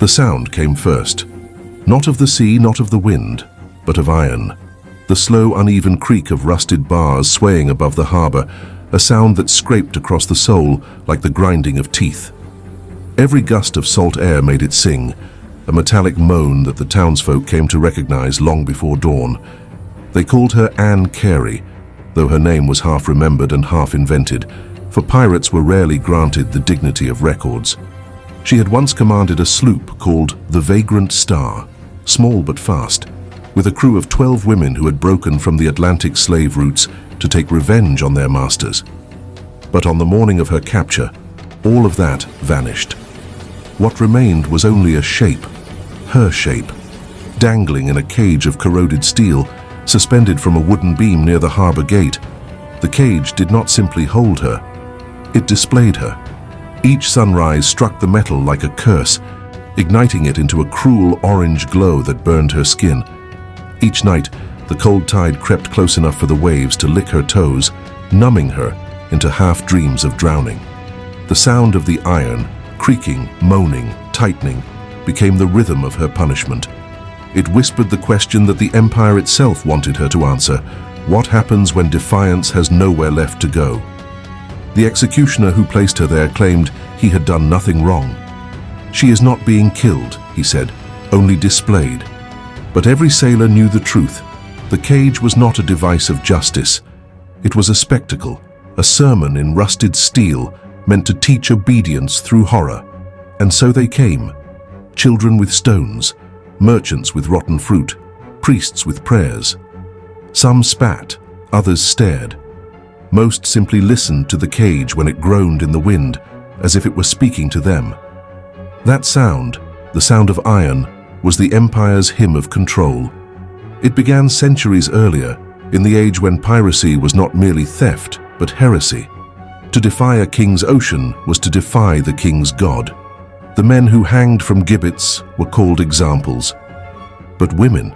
The sound came first. Not of the sea, not of the wind, but of iron. The slow, uneven creak of rusted bars swaying above the harbor, a sound that scraped across the soul like the grinding of teeth. Every gust of salt air made it sing, a metallic moan that the townsfolk came to recognize long before dawn. They called her Anne Carey, though her name was half remembered and half invented, for pirates were rarely granted the dignity of records. She had once commanded a sloop called the Vagrant Star, small but fast, with a crew of 12 women who had broken from the Atlantic slave routes to take revenge on their masters. But on the morning of her capture, all of that vanished. What remained was only a shape, her shape, dangling in a cage of corroded steel, suspended from a wooden beam near the harbor gate. The cage did not simply hold her, it displayed her. Each sunrise struck the metal like a curse, igniting it into a cruel orange glow that burned her skin. Each night, the cold tide crept close enough for the waves to lick her toes, numbing her into half-dreams of drowning. The sound of the iron, creaking, moaning, tightening, became the rhythm of her punishment. It whispered the question that the Empire itself wanted her to answer: what happens when defiance has nowhere left to go? The executioner who placed her there claimed he had done nothing wrong. She is not being killed, he said, only displayed. But every sailor knew the truth. The cage was not a device of justice. It was a spectacle, a sermon in rusted steel meant to teach obedience through horror. And so they came. Children with stones, merchants with rotten fruit, priests with prayers. Some spat, others stared. Most simply listened to the cage when it groaned in the wind, as if it were speaking to them. That sound, the sound of iron, was the Empire's hymn of control. It began centuries earlier, in the age when piracy was not merely theft, but heresy. To defy a king's ocean was to defy the king's god. The men who hanged from gibbets were called examples. But women,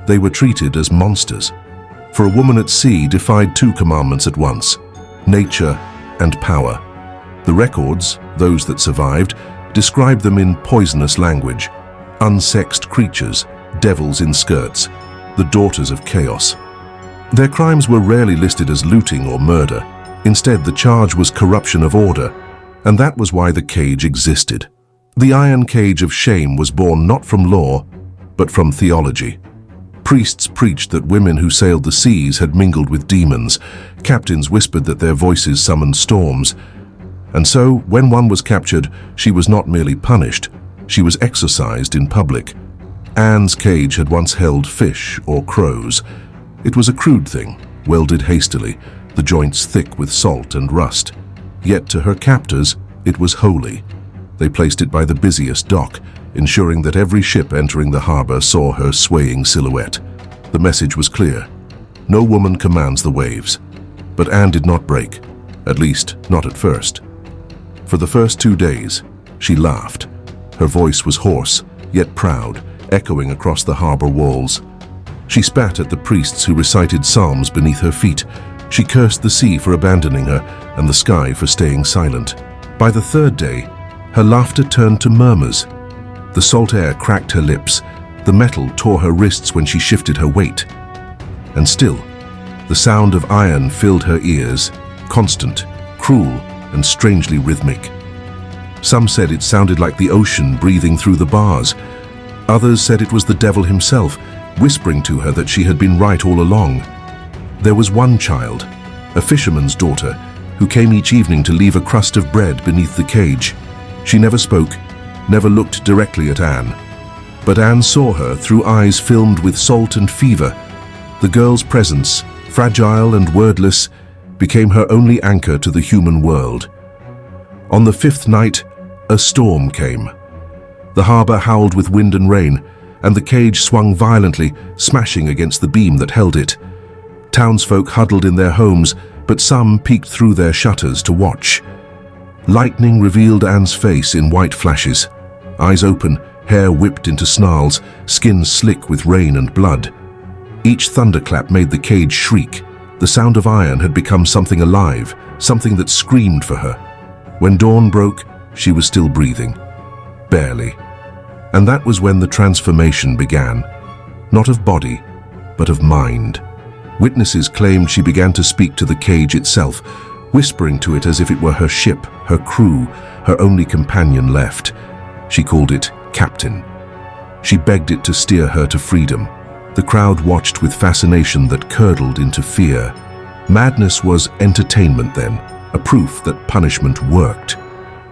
they were treated as monsters. For a woman at sea defied two commandments at once: nature and power. The records, those that survived, described them in poisonous language: unsexed creatures, devils in skirts, the daughters of chaos. Their crimes were rarely listed as looting or murder. Instead, the charge was corruption of order, and that was why the cage existed. The iron cage of shame was born not from law, but from theology. Priests preached that women who sailed the seas had mingled with demons. Captains whispered that their voices summoned storms. And so, when one was captured, she was not merely punished, she was exorcised in public. Anne's cage had once held fish or crows. It was a crude thing, welded hastily, the joints thick with salt and rust. Yet to her captors, it was holy. They placed it by the busiest dock, ensuring that every ship entering the harbor saw her swaying silhouette. The message was clear: no woman commands the waves. But Anne did not break, at least not at first. For the first 2 days, she laughed. Her voice was hoarse, yet proud, echoing across the harbor walls. She spat at the priests who recited psalms beneath her feet. She cursed the sea for abandoning her and the sky for staying silent. By the 3rd day, her laughter turned to murmurs. The salt air cracked her lips. The metal tore her wrists when she shifted her weight. And still, the sound of iron filled her ears, constant, cruel, and strangely rhythmic. Some said it sounded like the ocean breathing through the bars. Others said it was the devil himself, whispering to her that she had been right all along. There was one child, a fisherman's daughter, who came each evening to leave a crust of bread beneath the cage. She never spoke, never looked directly at Anne. But Anne saw her through eyes filmed with salt and fever. The girl's presence, fragile and wordless, became her only anchor to the human world. On the 5th night, a storm came. The harbor howled with wind and rain, and the cage swung violently, smashing against the beam that held it. Townsfolk huddled in their homes, but some peeked through their shutters to watch. Lightning revealed Anne's face in white flashes. Eyes open, hair whipped into snarls, skin slick with rain and blood. Each thunderclap made the cage shriek. The sound of iron had become something alive, something that screamed for her. When dawn broke, she was still breathing. Barely. And that was when the transformation began, not of body, but of mind. Witnesses claimed she began to speak to the cage itself, whispering to it as if it were her ship, her crew, her only companion left. She called it Captain. She begged it to steer her to freedom. The crowd watched with fascination that curdled into fear. Madness was entertainment then, a proof that punishment worked.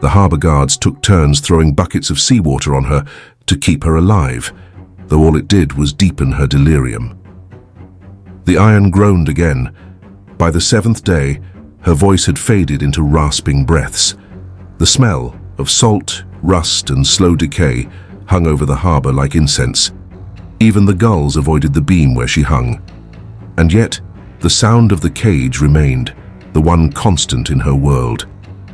The harbor guards took turns throwing buckets of seawater on her to keep her alive, though all it did was deepen her delirium. The iron groaned again. By the seventh day, her voice had faded into rasping breaths. The smell of salt, rust, and slow decay hung over the harbor like incense. Even the gulls avoided the beam where she hung. And yet, the sound of the cage remained, the one constant in her world.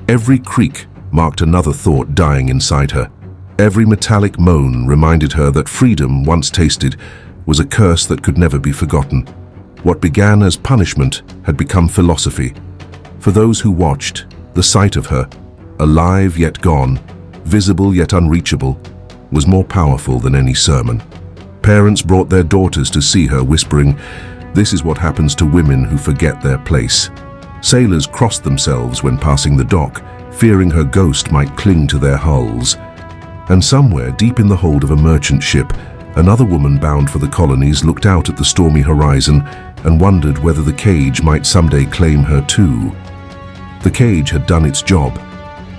Every creak marked another thought dying inside her. Every metallic moan reminded her that freedom, once tasted, was a curse that could never be forgotten. What began as punishment had become philosophy. For those who watched, the sight of her, alive yet gone, visible yet unreachable, was more powerful than any sermon. Parents brought their daughters to see her, whispering, "This is what happens to women who forget their place." Sailors crossed themselves when passing the dock, fearing her ghost might cling to their hulls. And somewhere deep in the hold of a merchant ship, another woman bound for the colonies looked out at the stormy horizon and wondered whether the cage might someday claim her too. The cage had done its job.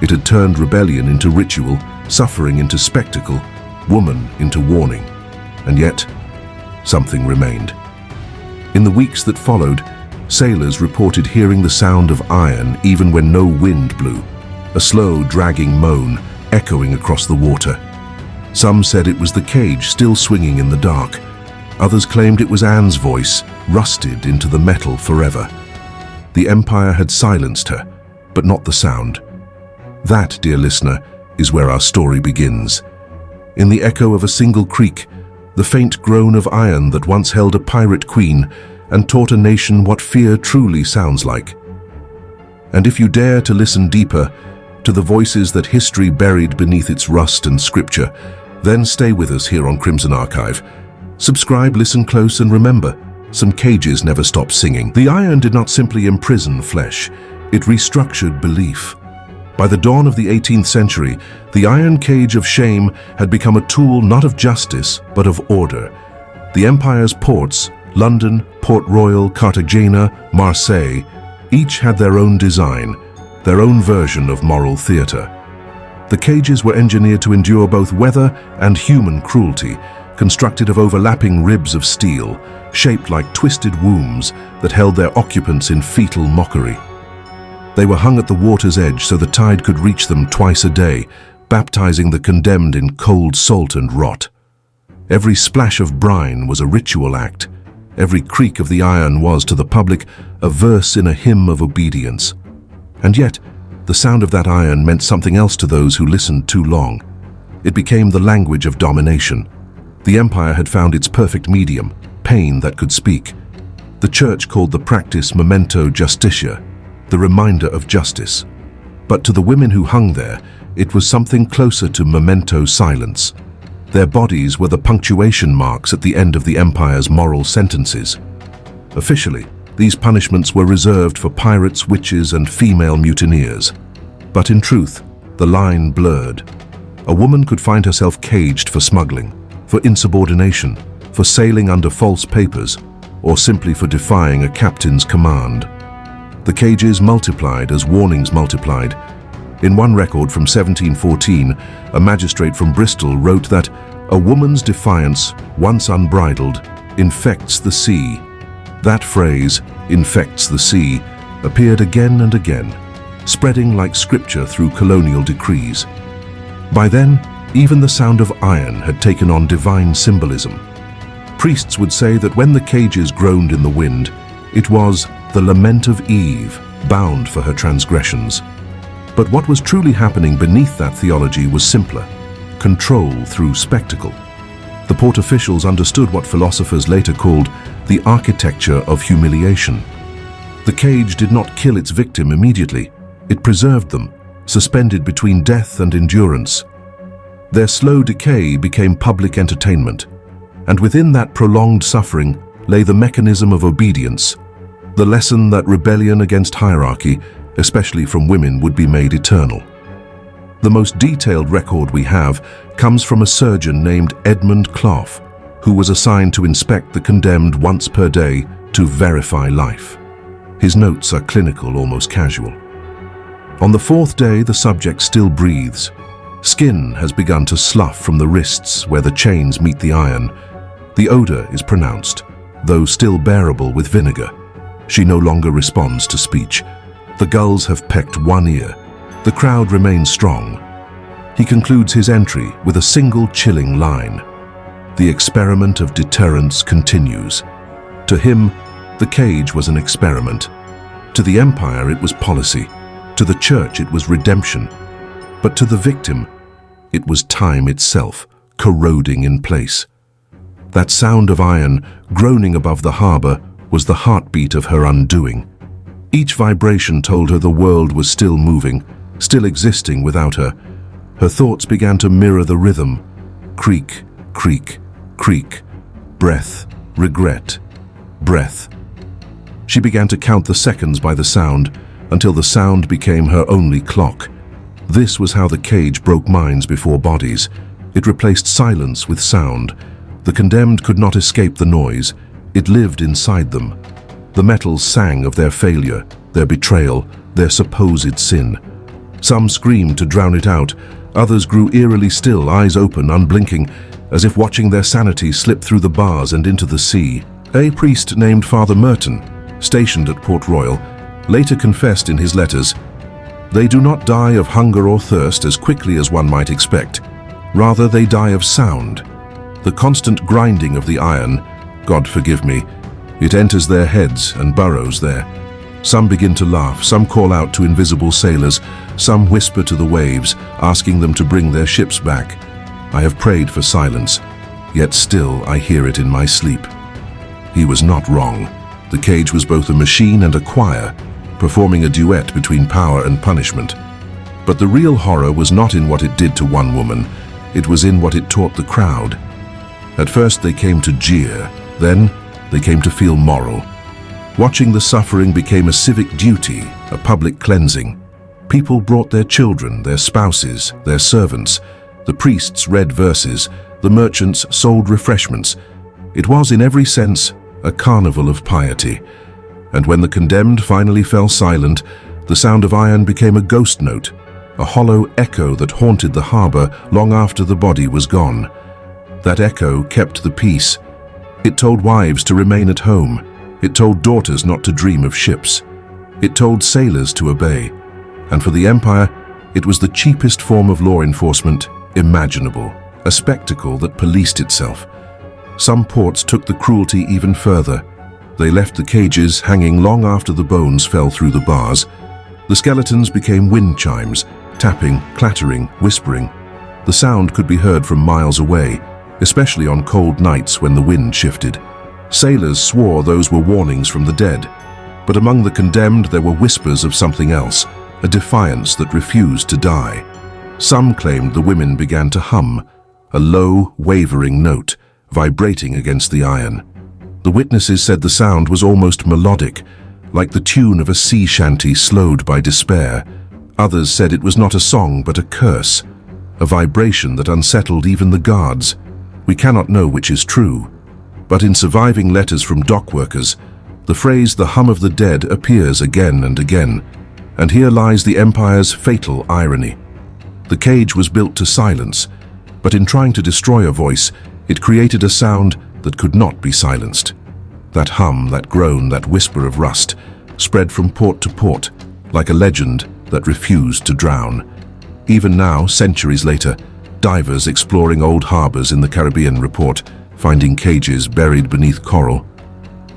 It had turned rebellion into ritual, suffering into spectacle, woman into warning. And yet, something remained. In the weeks that followed, sailors reported hearing the sound of iron even when no wind blew, a slow, dragging moan echoing across the water. Some said it was the cage still swinging in the dark. Others claimed it was Anne's voice, rusted into the metal forever. The Empire had silenced her, but not the sound. That, dear listener, is where our story begins. In the echo of a single creak, the faint groan of iron that once held a pirate queen and taught a nation what fear truly sounds like. And if you dare to listen deeper, to the voices that history buried beneath its rust and scripture, then stay with us here on Crimson Archive. Subscribe, listen close, and remember, some cages never stop singing. The iron did not simply imprison flesh, it restructured belief. By the dawn of the 18th century, the iron cage of shame had become a tool not of justice, but of order. The empire's ports, London, Port Royal, Cartagena, Marseille, each had their own design, their own version of moral theater. The cages were engineered to endure both weather and human cruelty, constructed of overlapping ribs of steel, shaped like twisted wombs that held their occupants in fetal mockery. They were hung at the water's edge so the tide could reach them twice a day, baptizing the condemned in cold salt and rot. Every splash of brine was a ritual act. Every creak of the iron was, to the public, a verse in a hymn of obedience. And yet, the sound of that iron meant something else to those who listened too long. It became the language of domination. The empire had found its perfect medium, pain that could speak. The church called the practice memento justitia, the reminder of justice. But to the women who hung there, it was something closer to memento silence. Their bodies were the punctuation marks at the end of the empire's moral sentences. Officially, these punishments were reserved for pirates, witches, and female mutineers. But in truth, the line blurred. A woman could find herself caged for smuggling, for insubordination, for sailing under false papers, or simply for defying a captain's command. The cages multiplied as warnings multiplied. In one record from 1714, a magistrate from Bristol wrote that a woman's defiance, once unbridled, infects the sea. That phrase, infects the sea, appeared again and again, spreading like scripture through colonial decrees. By then, even the sound of iron had taken on divine symbolism. Priests would say that when the cages groaned in the wind, it was the lament of Eve, bound for her transgressions. But what was truly happening beneath that theology was simpler: control through spectacle. The port officials understood what philosophers later called the architecture of humiliation. The cage did not kill its victim immediately. It preserved them, suspended between death and endurance. Their slow decay became public entertainment, and within that prolonged suffering lay the mechanism of obedience, the lesson that rebellion against hierarchy, especially from women, would be made eternal. The most detailed record we have comes from a surgeon named Edmund Clough, who was assigned to inspect the condemned once per day to verify life. His notes are clinical, almost casual. On the fourth day, the subject still breathes. Skin has begun to slough from the wrists where the chains meet the iron. The odor is pronounced, though still bearable with vinegar. She no longer responds to speech. The gulls have pecked one ear. The crowd remains strong. He concludes his entry with a single chilling line. The experiment of deterrence continues. To him, the cage was an experiment. To the empire, it was policy. To the church, it was redemption. But to the victim, it was time itself, corroding in place. That sound of iron groaning above the harbor was the heartbeat of her undoing. Each vibration told her the world was still moving, still existing without her. Her thoughts began to mirror the rhythm. Creak, creak, creak. Breath, regret, breath. She began to count the seconds by the sound, until the sound became her only clock. This was how the cage broke minds before bodies. It replaced silence with sound. The condemned could not escape the noise. It lived inside them. The metals sang of their failure, their betrayal, their supposed sin. Some screamed to drown it out. Others grew eerily still, eyes open, unblinking, as if watching their sanity slip through the bars and into the sea. A priest named Father Merton, stationed at Port Royal, later confessed in his letters, "They do not die of hunger or thirst as quickly as one might expect. Rather, they die of sound. The constant grinding of the iron, God forgive me, it enters their heads and burrows there. Some begin to laugh, some call out to invisible sailors, some whisper to the waves, asking them to bring their ships back. I have prayed for silence, yet still I hear it in my sleep." He was not wrong. The cage was both a machine and a choir, performing a duet between power and punishment. But the real horror was not in what it did to one woman, it was in what it taught the crowd. At first they came to jeer, then they came to feel moral. Watching the suffering became a civic duty, a public cleansing. People brought their children, their spouses, their servants. The priests read verses, the merchants sold refreshments. It was in every sense a carnival of piety. And when the condemned finally fell silent, the sound of iron became a ghost note, a hollow echo that haunted the harbor long after the body was gone. That echo kept the peace. It told wives to remain at home. It told daughters not to dream of ships. It told sailors to obey. And for the empire, it was the cheapest form of law enforcement imaginable, a spectacle that policed itself. Some ports took the cruelty even further. They left the cages hanging long after the bones fell through the bars. The skeletons became wind chimes, tapping, clattering, whispering. The sound could be heard from miles away, especially on cold nights when the wind shifted. Sailors swore those were warnings from the dead, but among the condemned there were whispers of something else, a defiance that refused to die. Some claimed the women began to hum, a low, wavering note, vibrating against the iron. The witnesses said the sound was almost melodic, like the tune of a sea shanty slowed by despair. Others said it was not a song but a curse, a vibration that unsettled even the guards. We cannot know which is true, but in surviving letters from dock workers, the phrase "the hum of the dead" appears again and again, and here lies the empire's fatal irony. The cage was built to silence, but in trying to destroy a voice, it created a sound that could not be silenced. That hum, that groan, that whisper of rust spread from port to port, like a legend that refused to drown. Even now, centuries later, divers exploring old harbors in the Caribbean report finding cages buried beneath coral.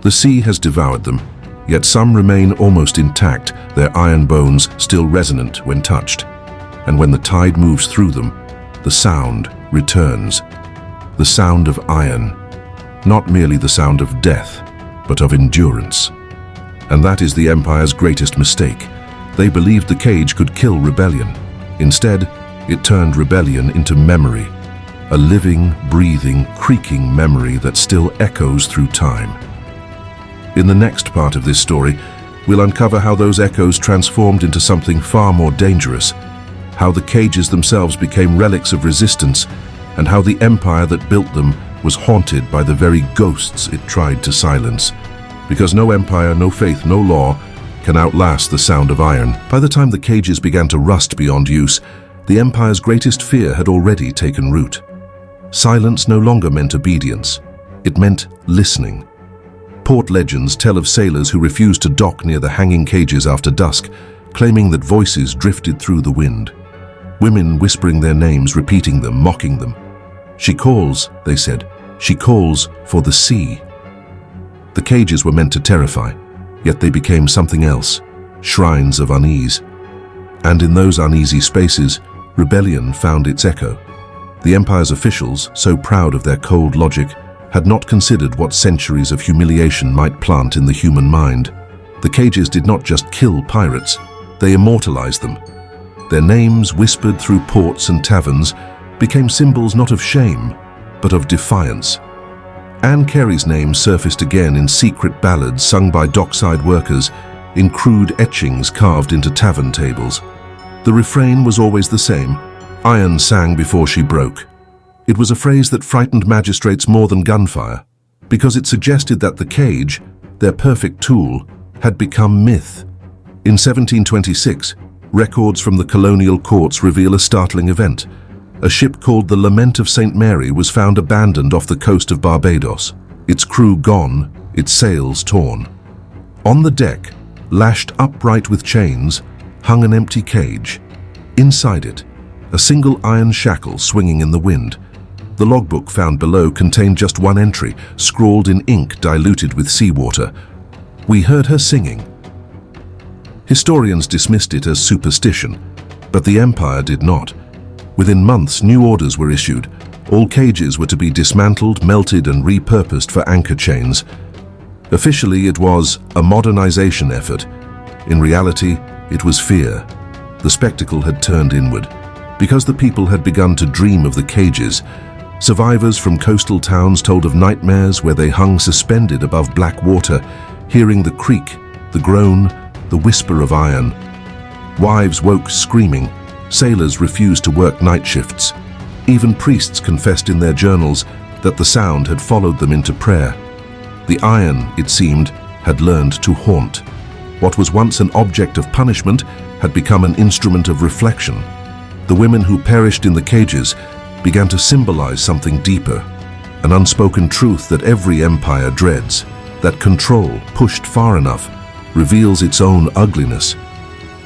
The sea has devoured them, yet some remain almost intact, their iron bones still resonant when touched. And when the tide moves through them, the sound returns. The sound of iron. Not merely the sound of death, but of endurance. And that is the Empire's greatest mistake. They believed the cage could kill rebellion. Instead, It turned rebellion into memory, a living, breathing, creaking memory that still echoes through time. In the next part of this story, we'll uncover how those echoes transformed into something far more dangerous, how the cages themselves became relics of resistance, and how the empire that built them was haunted by the very ghosts it tried to silence. Because no empire, no faith, no law can outlast the sound of iron. By the time the cages began to rust beyond use, the empire's greatest fear had already taken root. Silence no longer meant obedience. It meant listening. Port legends tell of sailors who refused to dock near the hanging cages after dusk, claiming that voices drifted through the wind. Women whispering their names, repeating them, mocking them. "She calls," they said. "She calls for the sea." The cages were meant to terrify, yet they became something else, shrines of unease. And in those uneasy spaces, rebellion found its echo. The empire's officials, so proud of their cold logic, had not considered what centuries of humiliation might plant in the human mind. The cages did not just kill pirates, they immortalized them. Their names, whispered through ports and taverns, became symbols not of shame, but of defiance. Anne Carey's name surfaced again in secret ballads sung by dockside workers, in crude etchings carved into tavern tables. The refrain was always the same: "Iron sang before she broke." It was a phrase that frightened magistrates more than gunfire, because it suggested that the cage, their perfect tool, had become myth. In 1726, records from the colonial courts reveal a startling event. A ship called the Lament of St. Mary was found abandoned off the coast of Barbados, its crew gone, its sails torn. On the deck, lashed upright with chains, hung an empty cage. Inside it, a single iron shackle swinging in the wind. The logbook found below contained just one entry, scrawled in ink diluted with seawater. "We heard her singing." Historians dismissed it as superstition, but the empire did not. Within months, new orders were issued. All cages were to be dismantled, melted, and repurposed for anchor chains. Officially, it was a modernization effort. In reality, it was fear. The spectacle had turned inward. Because the people had begun to dream of the cages, survivors from coastal towns told of nightmares where they hung suspended above black water, hearing the creak, the groan, the whisper of iron. Wives woke screaming. Sailors refused to work night shifts. Even priests confessed in their journals that the sound had followed them into prayer. The iron, it seemed, had learned to haunt. What was once an object of punishment had become an instrument of reflection. The women who perished in the cages began to symbolize something deeper, an unspoken truth that every empire dreads, that control, pushed far enough, reveals its own ugliness.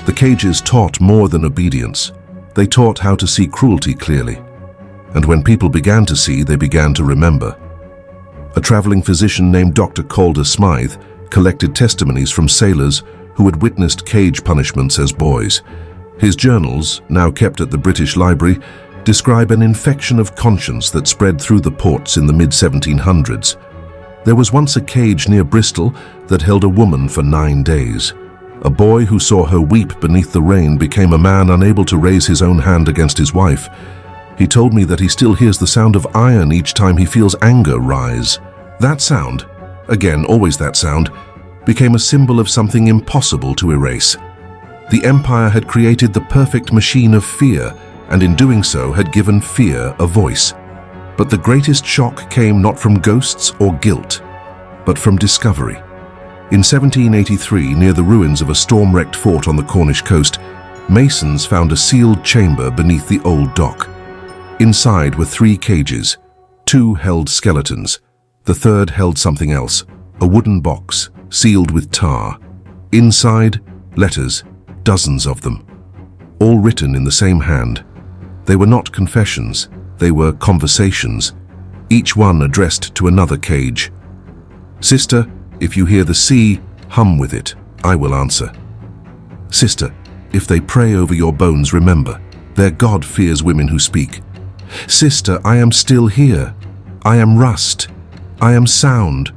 The cages taught more than obedience. They taught how to see cruelty clearly. And when people began to see, they began to remember. A traveling physician named Dr. Calder Smythe collected testimonies from sailors who had witnessed cage punishments as boys. His journals, now kept at the British Library, describe an infection of conscience that spread through the ports in the mid-1700s. There was once a cage near Bristol that held a woman for 9 days. A boy who saw her weep beneath the rain became a man unable to raise his own hand against his wife. He told me that he still hears the sound of iron each time he feels anger rise. That sound, again always that sound, became a symbol of something impossible to erase. The empire had created the perfect machine of fear, and in doing so had given fear a voice. But the greatest shock came not from ghosts or guilt, but from discovery. In 1783, near the ruins of a storm-wrecked fort on the Cornish coast, masons found a sealed chamber beneath the old dock. Inside were 3 cages. 2 held skeletons. The third held something else, a wooden box, sealed with tar. Inside, letters, dozens of them, all written in the same hand. They were not confessions, they were conversations, each one addressed to another cage. "Sister, if you hear the sea, hum with it, I will answer. Sister, if they pray over your bones, remember, their God fears women who speak. Sister, I am still here. I am rust. I am sound."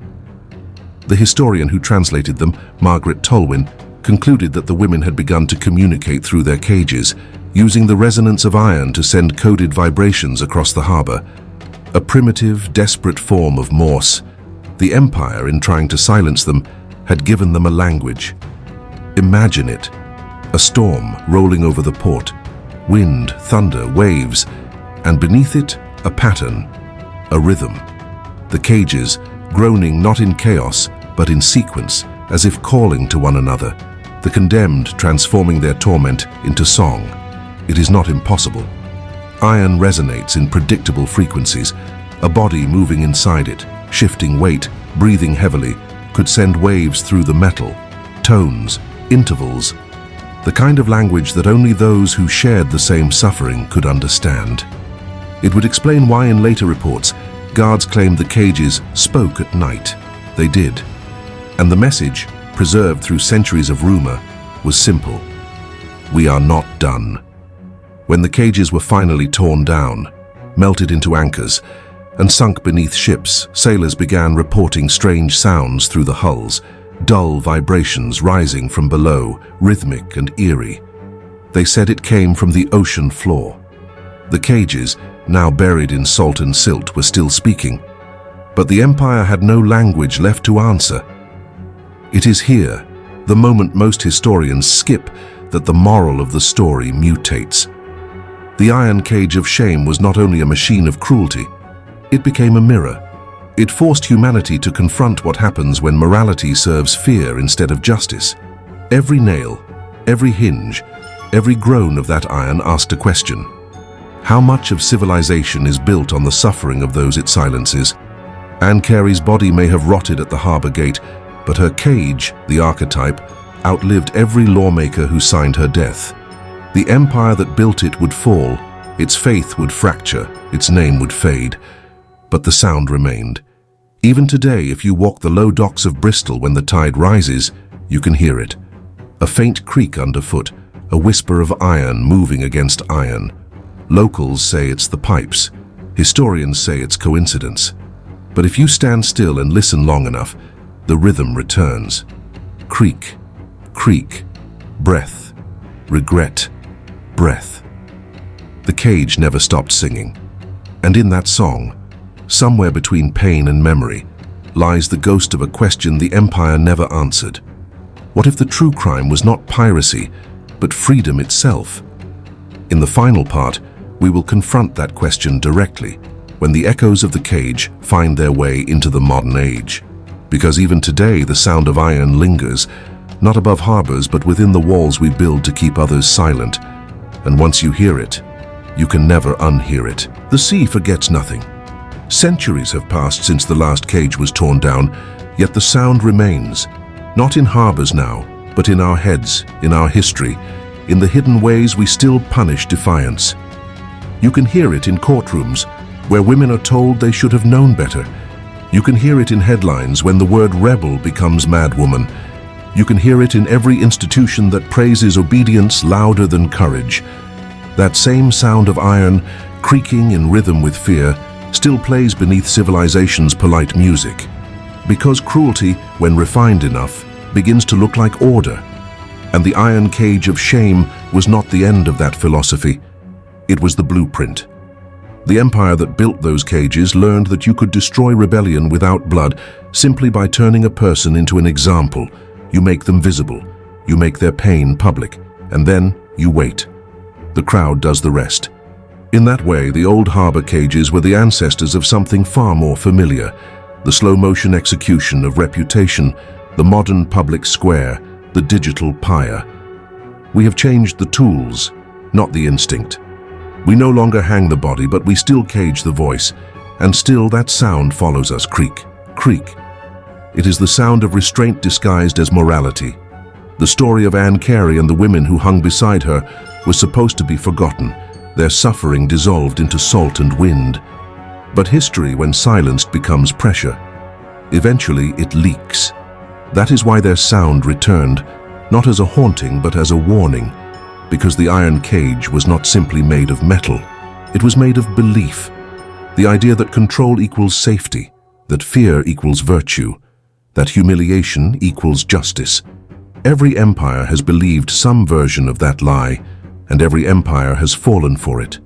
The historian who translated them, Margaret Tolwyn, concluded that the women had begun to communicate through their cages, using the resonance of iron to send coded vibrations across the harbor. A primitive, desperate form of Morse. The Empire, in trying to silence them, had given them a language. Imagine it. A storm rolling over the port. Wind, thunder, waves, and beneath it, a pattern, a rhythm. The cages, groaning not in chaos, but in sequence, as if calling to one another. The condemned transforming their torment into song. It is not impossible. Iron resonates in predictable frequencies. A body moving inside it, shifting weight, breathing heavily, could send waves through the metal, tones, intervals, the kind of language that only those who shared the same suffering could understand. It would explain why in later reports, guards claimed the cages spoke at night. They did. And the message, preserved through centuries of rumor, was simple. We are not done. When the cages were finally torn down, melted into anchors, and sunk beneath ships, sailors began reporting strange sounds through the hulls, dull vibrations rising from below, rhythmic and eerie. They said it came from the ocean floor. The cages, now buried in salt and silt, were still speaking, but the Empire had no language left to answer. It is here, the moment most historians skip, that the moral of the story mutates. The iron cage of shame was not only a machine of cruelty, it became a mirror. It forced humanity to confront what happens when morality serves fear instead of justice. Every nail, every hinge, every groan of that iron asked a question. How much of civilization is built on the suffering of those it silences? Anne Carey's body may have rotted at the harbor gate, but her cage, the archetype, outlived every lawmaker who signed her death. The empire that built it would fall, its faith would fracture, its name would fade, but the sound remained. Even today, if you walk the low docks of Bristol when the tide rises, you can hear it. A faint creak underfoot, a whisper of iron moving against iron. Locals say it's the pipes. Historians say it's coincidence. But if you stand still and listen long enough, the rhythm returns. Creak, creak, breath, regret, breath. The cage never stopped singing. And in that song, somewhere between pain and memory, lies the ghost of a question the Empire never answered. What if the true crime was not piracy, but freedom itself? In the final part, we will confront that question directly when the echoes of the cage find their way into the modern age. Because even today, the sound of iron lingers, not above harbors, but within the walls we build to keep others silent. And once you hear it, you can never unhear it. The sea forgets nothing. Centuries have passed since the last cage was torn down, yet the sound remains, not in harbors now, but in our heads, in our history, in the hidden ways we still punish defiance. You can hear it in courtrooms, where women are told they should have known better. You can hear it in headlines when the word rebel becomes madwoman. You can hear it in every institution that praises obedience louder than courage. That same sound of iron, creaking in rhythm with fear, still plays beneath civilization's polite music. Because cruelty, when refined enough, begins to look like order. And the iron cage of shame was not the end of that philosophy. It was the blueprint. The empire that built those cages learned that you could destroy rebellion without blood simply by turning a person into an example. You make them visible, you make their pain public, and then you wait. The crowd does the rest. In that way, the old harbor cages were the ancestors of something far more familiar, the slow-motion execution of reputation, the modern public square, the digital pyre. We have changed the tools, not the instinct. We no longer hang the body, but we still cage the voice, and still that sound follows us, creak, creak. It is the sound of restraint disguised as morality. The story of Anne Carey and the women who hung beside her was supposed to be forgotten, their suffering dissolved into salt and wind. But history, when silenced, becomes pressure. Eventually, it leaks. That is why their sound returned, not as a haunting, but as a warning. Because the iron cage was not simply made of metal, it was made of belief. The idea that control equals safety, that fear equals virtue, that humiliation equals justice. Every empire has believed some version of that lie, and every empire has fallen for it.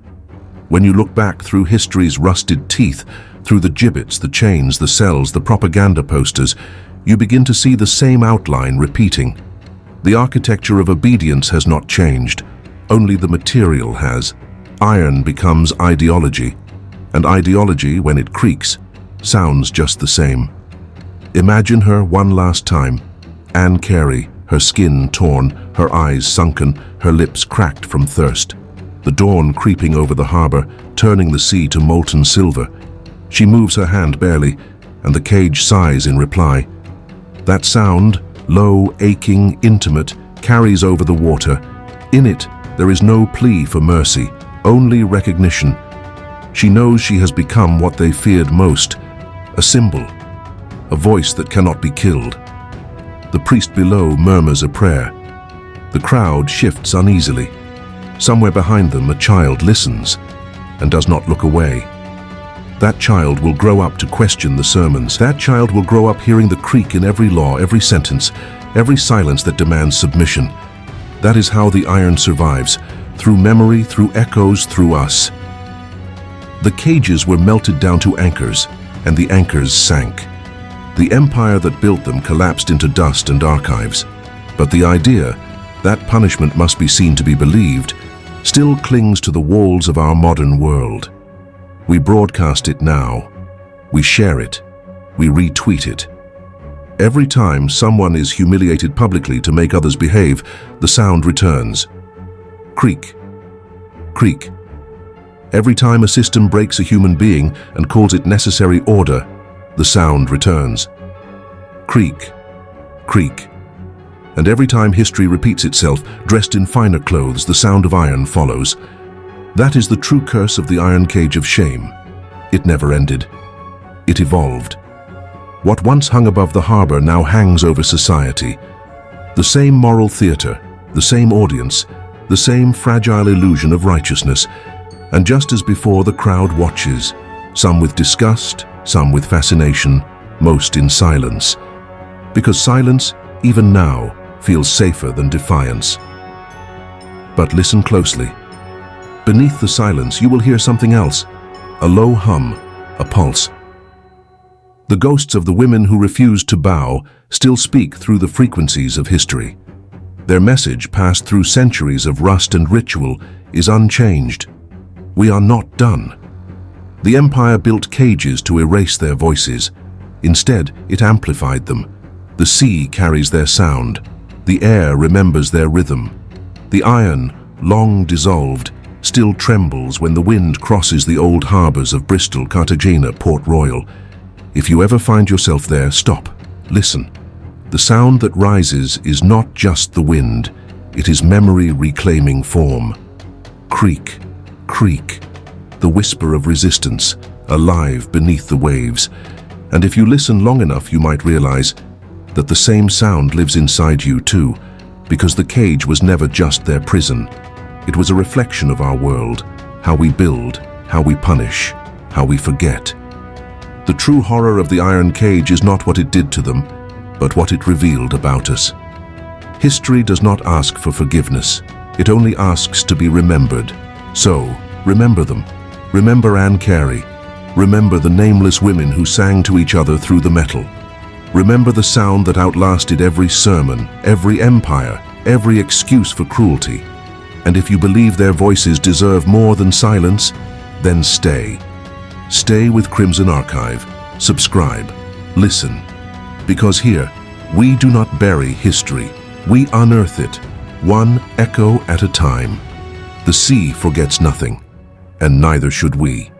When you look back through history's rusted teeth, through the gibbets, the chains, the cells, the propaganda posters, you begin to see the same outline repeating. The architecture of obedience has not changed, only the material has. Iron becomes ideology, and ideology, when it creaks, sounds just the same. Imagine her one last time. Anne Carey, her skin torn, her eyes sunken, her lips cracked from thirst. The dawn creeping over the harbor, turning the sea to molten silver. She moves her hand barely, and the cage sighs in reply. That sound, low, aching, intimate, carries over the water. In it, there is no plea for mercy, only recognition. She knows she has become what they feared most, a symbol, a voice that cannot be killed. The priest below murmurs a prayer. The crowd shifts uneasily. Somewhere behind them, a child listens and does not look away. That child will grow up to question the sermons. That child will grow up hearing the creak in every law, every sentence, every silence that demands submission. That is how the iron survives, through memory, through echoes, through us. The cages were melted down to anchors, and the anchors sank. The empire that built them collapsed into dust and archives. But the idea, that punishment must be seen to be believed, still clings to the walls of our modern world. We broadcast it now. We share it. We retweet it. Every time someone is humiliated publicly to make others behave, the sound returns. Creak. Creak. Every time a system breaks a human being and calls it necessary order, the sound returns. Creak. Creak. And every time history repeats itself, dressed in finer clothes, the sound of iron follows. That is the true curse of the iron cage of shame. It never ended. It evolved. What once hung above the harbor now hangs over society. The same moral theater, the same audience, the same fragile illusion of righteousness. And just as before, the crowd watches, some with disgust, some with fascination, most in silence. Because silence, even now, feels safer than defiance. But listen closely. Beneath the silence, you will hear something else. A low hum, a pulse. The ghosts of the women who refused to bow still speak through the frequencies of history. Their message, passed through centuries of rust and ritual, is unchanged. We are not done. The empire built cages to erase their voices. Instead, it amplified them. The sea carries their sound. The air remembers their rhythm. The iron, long dissolved, still trembles when the wind crosses the old harbors of Bristol, Cartagena, Port Royal. If you ever find yourself there, stop, listen. The sound that rises is not just the wind. It is memory reclaiming form. Creak, creak, the whisper of resistance, alive beneath the waves. And if you listen long enough, you might realize that the same sound lives inside you too, because the cage was never just their prison. It was a reflection of our world, how we build, how we punish, how we forget. The true horror of the iron cage is not what it did to them, but what it revealed about us. History does not ask for forgiveness. It only asks to be remembered. So, remember them. Remember Anne Carey. Remember the nameless women who sang to each other through the metal. Remember the sound that outlasted every sermon, every empire, every excuse for cruelty. And if you believe their voices deserve more than silence, then stay. Stay with Crimson Archive. Subscribe. Listen. Because here, we do not bury history. We unearth it, one echo at a time. The sea forgets nothing, and neither should we.